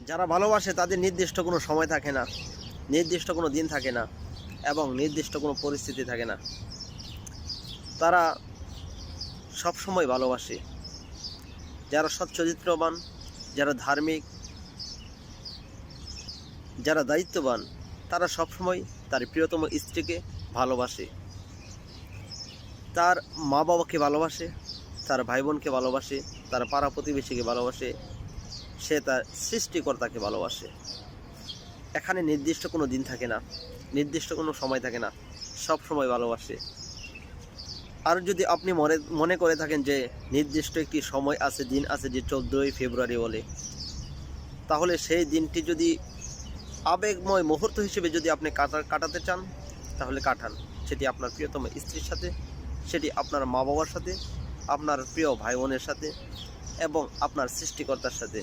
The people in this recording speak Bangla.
যারা ভালোবাসে তাদের নির্দিষ্ট কোনো সময় থাকে না, নির্দিষ্ট কোনো দিন থাকে না এবং নির্দিষ্ট কোনো পরিস্থিতি থাকে না। তারা সব সময় ভালোবাসে। যারা সৎ চরিত্রবান, যারা ধার্মিক, যারা দায়িত্ববান, তারা সবসময় তার প্রিয়তম স্ত্রীকে ভালোবাসে, তার মা বাবাকে ভালোবাসে, তার ভাই বোনকে ভালোবাসে, তার পাড়া প্রতিবেশীকে ভালোবাসে, সে তার সৃষ্টিকর্তাকে ভালোবাসে। এখানে নির্দিষ্ট কোনো দিন থাকে না, নির্দিষ্ট কোনো সময় থাকে না, সব সময় ভালোবাসে। আর যদি আপনি মনে করে থাকেন যে নির্দিষ্ট একটি সময় আছে, দিন আছে, যে 14ই ফেব্রুয়ারি বলে, তাহলে সেই দিনটি যদি আবেগময় মুহূর্ত হিসেবে যদি আপনি কাটাতে চান, তাহলে কাটান। সেটি আপনার প্রিয়তম স্ত্রীর সাথে, সেটি আপনার মা বাবার সাথে, আপনার প্রিয় ভাই বোনের সাথে এবং আপনার সৃষ্টিকর্তার সাথে।